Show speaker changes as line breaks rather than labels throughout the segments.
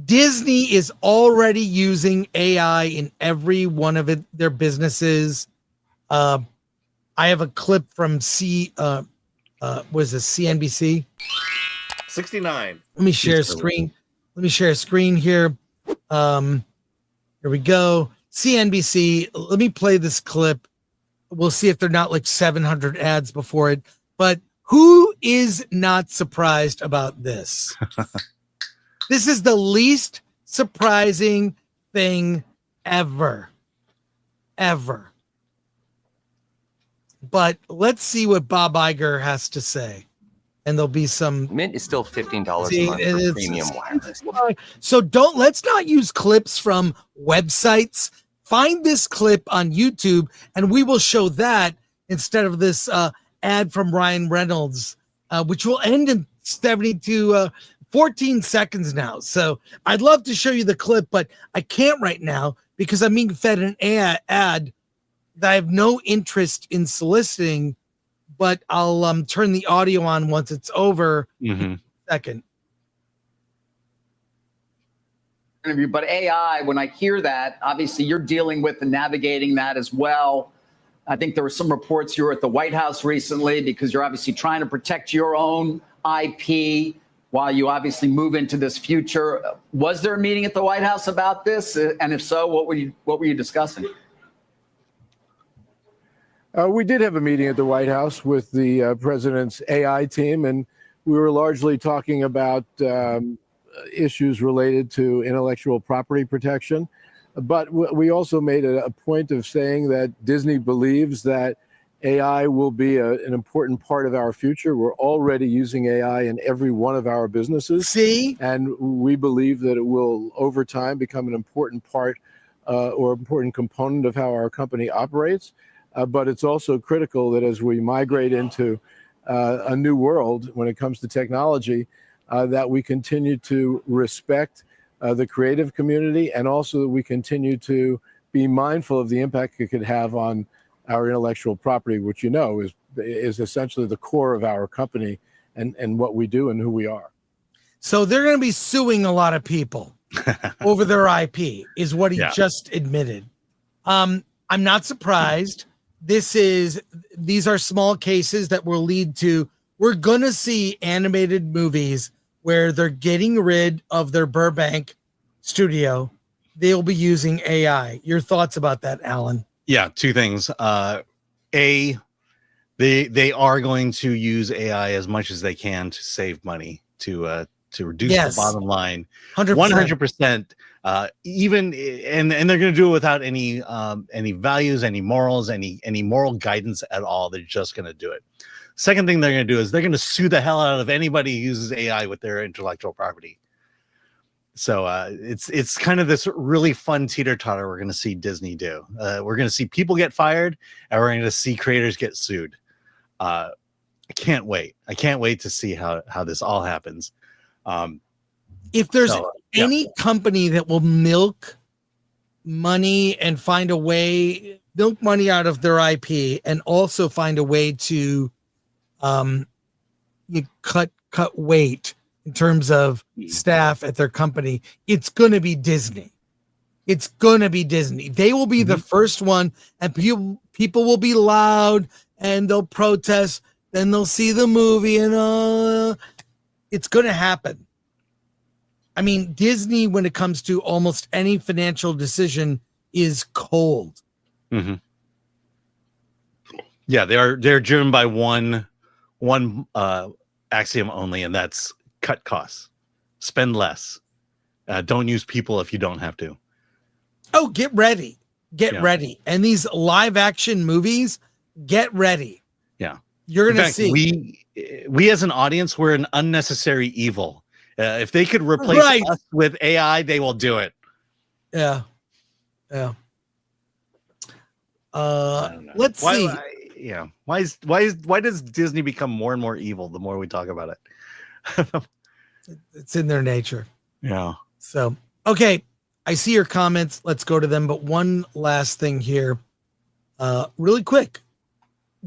Disney is already using AI in every one of their businesses. I have a clip from was it CNBC?
69.
Let me share a screen. Let me share a screen here. Here we go. CNBC. Let me play this clip. We'll see if they're not like 700 ads before it. But who is not surprised about this? This is the least surprising thing ever. Ever. But let's see what Bob Iger has to say. And there'll be some.
Mint is still $15 a month for premium wireless.
So let's not use clips from websites. Find this clip on YouTube and we will show that instead of this ad from Ryan Reynolds, which will end in 14 seconds now. So I'd love to show you the clip, but I can't right now because I'm being fed an ad that I have no interest in soliciting, but I'll turn the audio on once it's over. In a second.
But AI, when I hear that, obviously you're dealing with and navigating that as well. I think there were some reports you were at the White House recently because you're obviously trying to protect your own IP while you obviously move into this future. Was there a meeting at the White House about this? And if so, what were you discussing?
We did have a meeting at the White House with the president's AI team, and we were largely talking about issues related to intellectual property protection. But we also made a point of saying that Disney believes that AI will be an important part of our future. We're already using AI in every one of our businesses.
See?
And we believe that it will, over time, become an important part or important component of how our company operates. But it's also critical that as we migrate into a new world when it comes to technology, that we continue to respect the creative community, and also that we continue to be mindful of the impact it could have on our intellectual property, which is essentially the core of our company and what we do and who we are.
So they're going to be suing a lot of people over their IP, is what he just admitted. I'm not surprised. These are small cases that will lead to, we're going to see animated movies where they're getting rid of their Burbank studio. They'll be using AI. Your thoughts about that, Alan?
Yeah, two things. They are going to use AI as much as they can to save money, to reduce the bottom line. 100%. Even and they're going to do it without any values, any morals, any moral guidance at all. They're just going to do it. Second thing they're going to do is they're going to sue the hell out of anybody who uses AI with their intellectual property. So it's kind of this really fun teeter-totter we're going to see Disney do. We're going to see people get fired, and we're going to see creators get sued. I can't wait. I can't wait to see how this all happens.
If there's any company that will milk money and find a way, milk money out of their IP, and also find a way to you cut weight in terms of staff at their company, it's going to be Disney. It's going to be Disney. They will be the first one, and people will be loud and they'll protest. Then they'll see the movie and it's going to happen. I mean, Disney, when it comes to almost any financial decision, is cold.
Mm-hmm. Yeah, they're driven by one axiom only, and that's cut costs, spend less, don't use people if you don't have to.
Oh, get ready, ready. And these live action movies, get ready.
Yeah,
you're gonna see.
We as an audience, we're an unnecessary evil. If they could replace us with AI, they will do it.
Yeah. Let's see.
Why does Disney become more and more evil the more we talk about it?
It's in their nature.
Yeah.
So, okay. I see your comments. Let's go to them. But one last thing here. Really quick.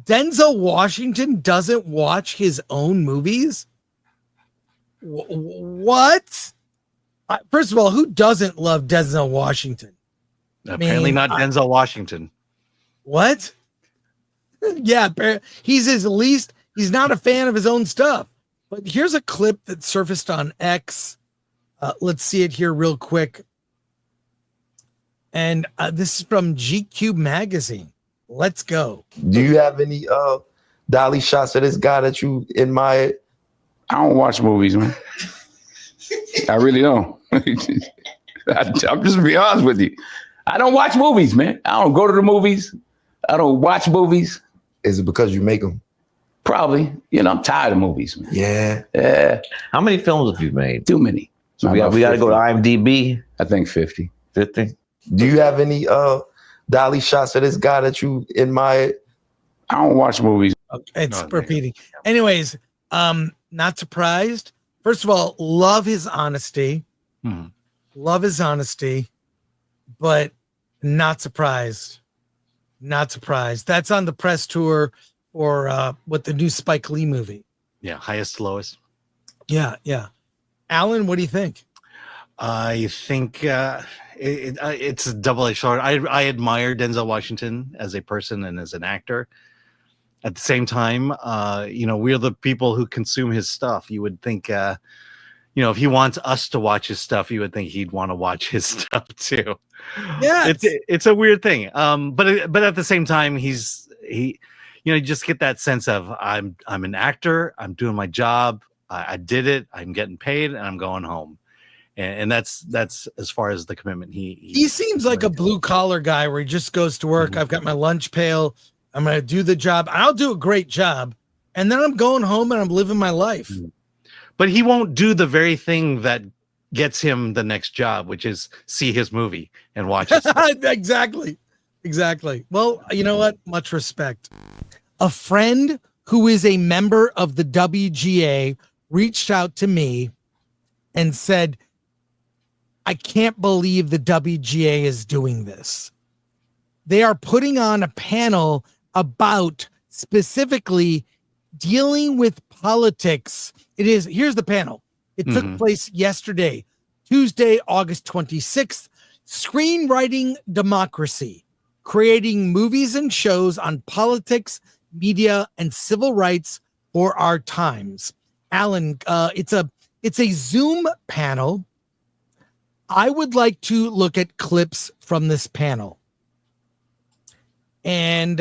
Denzel Washington doesn't watch his own movies? What? First of all, who doesn't love Denzel Washington?
Apparently not Denzel Washington.
What? Yeah, he's not a fan of his own stuff. But here's a clip that surfaced on X. Let's see it here real quick. And this is from GQ magazine. Let's go.
Do you have any dolly shots of this guy that you admire?
I don't watch movies, man. I really don't. I'm just be honest with you. I don't watch movies, man. I don't go to the movies. I don't watch movies.
Is it because you make them?
Probably. You know, I'm tired of movies, man.
Yeah.
Yeah.
How many films have you made?
Too many.
So we got to go to IMDb.
I think 50.
50?
Do you have any dolly shots of this guy that you admire?
I don't watch movies.
It's repeating. Anyways, not surprised. First of all, love his honesty. Love his honesty, but not surprised. Not surprised. That's on the press tour for what the new Spike Lee movie.
Yeah, highest, lowest.
Yeah. Alan, what do you think?
I think it's a double-edged sword. I admire Denzel Washington as a person and as an actor. At the same time, we're the people who consume his stuff. You would think, if he wants us to watch his stuff, you would think he'd want to watch his stuff too. Yeah, it's a weird thing. But at the same time, you just get that sense of I'm an actor. I'm doing my job. I did it. I'm getting paid, and I'm going home. And that's as far as the commitment he
seems like a blue collar guy where he just goes to work. I've got my lunch pail. I'm going to do the job. I'll do a great job. And then I'm going home and I'm living my life.
But he won't do the very thing that gets him the next job, which is see his movie and watch it.
Exactly. Well, you know what? Much respect. A friend who is a member of the WGA reached out to me and said, I can't believe the WGA is doing this. They are putting on a panel about specifically dealing with politics. Here's the panel. It took place yesterday, Tuesday, August 26th. Screenwriting Democracy, creating movies and shows on politics, media, and civil rights for our times. Alan, it's a Zoom panel. I would like to look at clips from this panel. And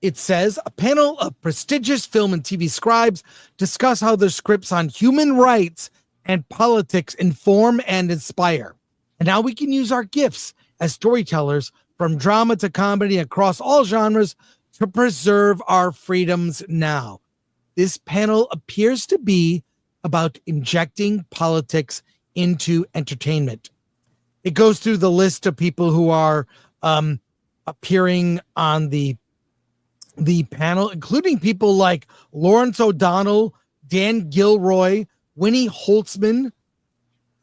it says, a panel of prestigious film and TV scribes discuss how their scripts on human rights and politics inform and inspire. And how we can use our gifts as storytellers, from drama to comedy across all genres, to preserve our freedoms now. This panel appears to be about injecting politics into entertainment. It goes through the list of people who are appearing on the panel, including people like Lawrence O'Donnell, Dan Gilroy, Winnie Holtzman,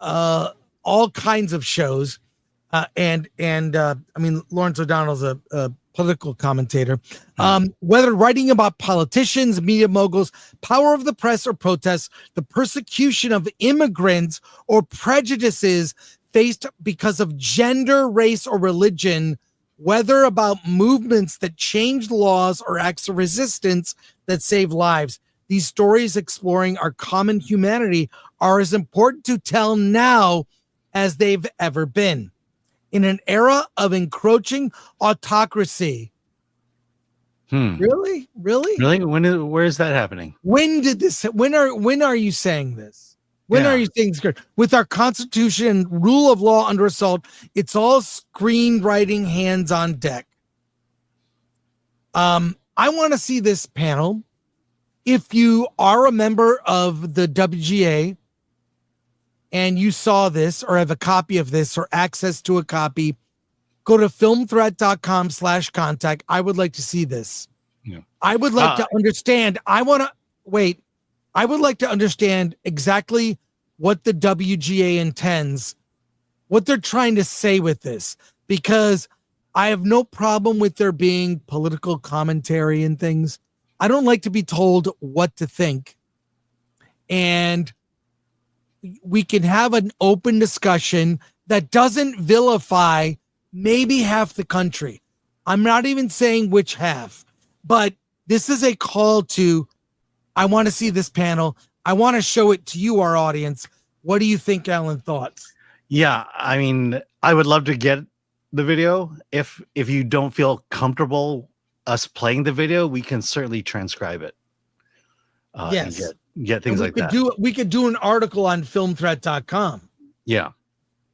all kinds of shows. And Lawrence O'Donnell's a political commentator. Whether writing about politicians, media moguls, power of the press or protests, the persecution of immigrants, or prejudices faced because of gender, race, or religion, whether about movements that change laws or acts of resistance that save lives. These stories exploring our common humanity are as important to tell now as they've ever been. In an era of encroaching autocracy. Really?
Where is that happening?
When are you saying this? When are you saying this? With our Constitution and rule of law under assault, it's all screenwriting hands on deck. I want to see this panel. If you are a member of the WGA and you saw this or have a copy of this or access to a copy, go to filmthreat.com/contact. I would like to see this. Yeah. I would like to understand. I would like to understand exactly what the WGA intends, what they're trying to say with this, because I have no problem with there being political commentary and things. I don't like to be told what to think. And we can have an open discussion that doesn't vilify maybe half the country. I'm not even saying which half, but this is a call to, I want to see this panel. I want to show it to you, our audience. What do you think, Alan? Thoughts?
Yeah, I mean, I would love to get the video. If you don't feel comfortable us playing the video, we can certainly transcribe it.
Yes.
And get things like that.
We could do an article on filmthreat.com.
Yeah.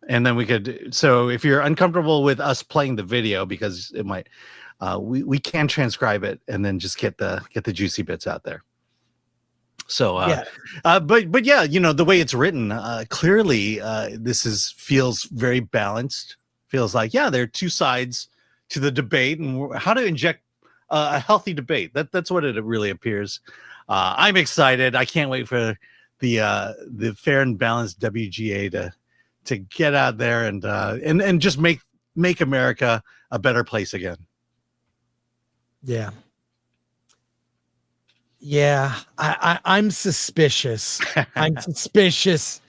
And then we could, so if you're uncomfortable with us playing the video, because it might, we can transcribe it and then just get the juicy bits out there. So, but yeah, you know, the way it's written, clearly, this feels very balanced. Feels like, yeah, there are two sides to the debate, and how to inject a healthy debate. That's what it really appears. I'm excited. I can't wait for the fair and balanced WGA to get out there and just make America a better place again.
Yeah. Yeah, I'm suspicious. I'm suspicious.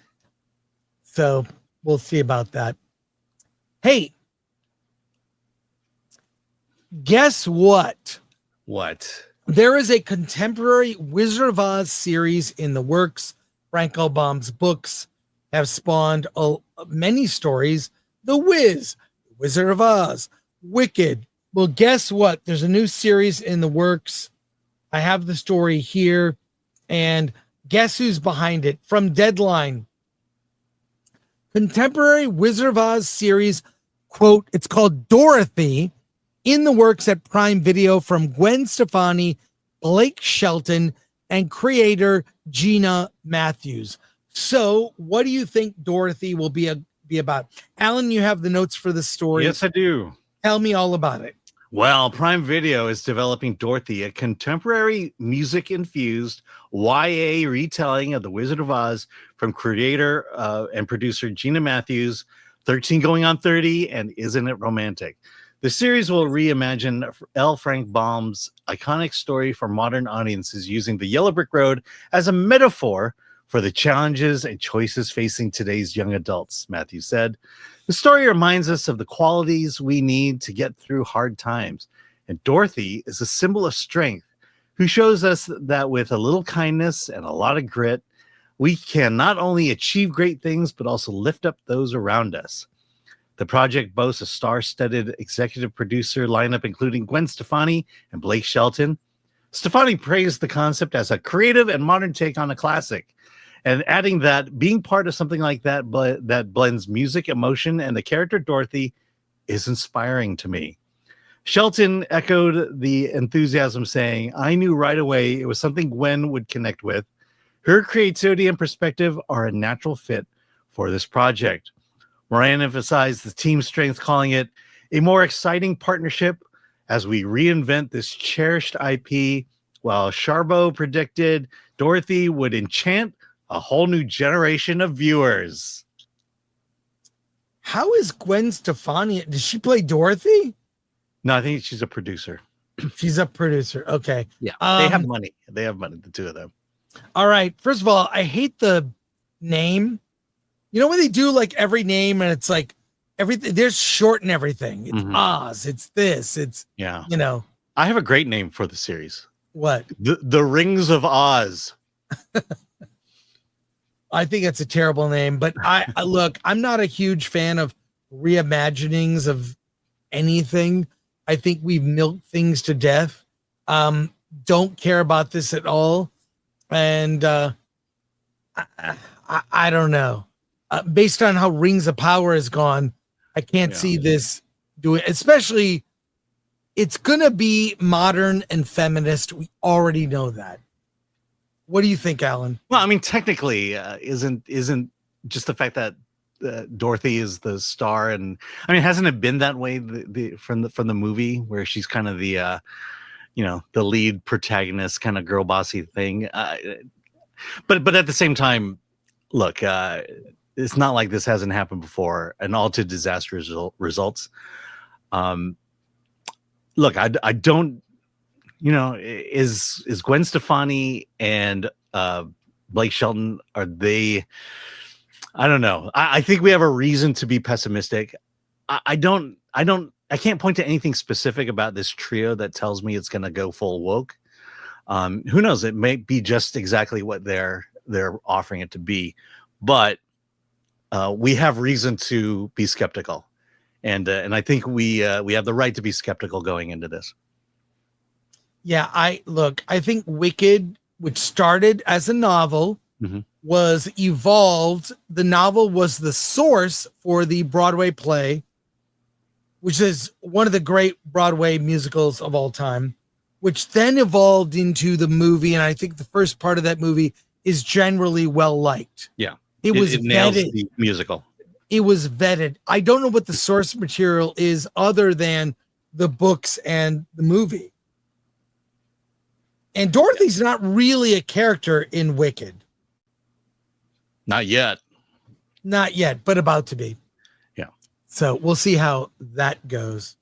So we'll see about that. Hey, guess what?
What?
There is a contemporary Wizard of Oz series in the works. Frank L. Baum's books have spawned many stories. The Wiz, Wizard of Oz, Wicked. Well, guess what? There's a new series in the works. I have the story here, and guess who's behind it? From Deadline. Contemporary Wizard of Oz series, quote, it's called Dorothy, in the works at Prime Video from Gwen Stefani, Blake Shelton, and creator Gina Matthews. So what do you think Dorothy will be about? Alan, you have the notes for the story.
Yes, I do.
Tell me all about it.
Well, Prime Video is developing Dorothy, a contemporary music-infused YA retelling of The Wizard of Oz from creator and producer Gina Matthews, 13 Going on 30, and Isn't It Romantic? The series will reimagine L. Frank Baum's iconic story for modern audiences using the Yellow Brick Road as a metaphor for the challenges and choices facing today's young adults, Matthews said. The story reminds us of the qualities we need to get through hard times. And Dorothy is a symbol of strength who shows us that with a little kindness and a lot of grit, we can not only achieve great things, but also lift up those around us. The project boasts a star-studded executive producer lineup, including Gwen Stefani and Blake Shelton. Stefani praised the concept as a creative and modern take on a classic, and adding that being part of something like that that blends music, emotion, and the character Dorothy is inspiring to me. Shelton echoed the enthusiasm, saying, I knew right away it was something Gwen would connect with. Her creativity and perspective are a natural fit for this project. Moran emphasized the team's strength, calling it a more exciting partnership as we reinvent this cherished IP, while Charbot predicted Dorothy would enchant a whole new generation of viewers.
How is Gwen Stefani? Does she play Dorothy?
No, I think she's a producer.
She's a producer. Okay.
Yeah. They have money. They have money, the two of them.
All right. First of all, I hate the name. You know when they do like every name and it's like everything, there's shorten everything. It's Oz. It's this. It's,
yeah.
You know.
I have a great name for the series.
What?
The Rings of Oz.
I think it's a terrible name, but I look, I'm not a huge fan of reimaginings of anything. I think we've milked things to death. Don't care about this at all. And I don't know. Based on how Rings of Power has gone, I can't see this doing, especially it's going to be modern and feminist. We already know that. What do you think, Alan?
Well, I mean, technically, isn't just the fact that Dorothy is the star, and I mean, hasn't it been that way from the movie where she's kind of the the lead protagonist, kind of girl bossy thing? But at the same time, look, it's not like this hasn't happened before, and all to disastrous results. Look, I don't. Is Gwen Stefani and Blake Shelton, are they I don't know. I think we have a reason to be pessimistic. I can't point to anything specific about this trio that tells me it's going to go full woke. Who knows? It may be just exactly what they're offering it to be, but we have reason to be skeptical, and I think we have the right to be skeptical going into this.
Yeah, I think Wicked, which started as a novel, was evolved. The novel was the source for the Broadway play, which is one of the great Broadway musicals of all time, which then evolved into the movie. And I think the first part of that movie is generally well liked.
Yeah.
It was
nails
vetted.
The musical.
It was vetted. I don't know what the source material is other than the books and the movie. And Dorothy's not really a character in Wicked.
Not yet.
Not yet, but about to be.
Yeah.
So we'll see how that goes.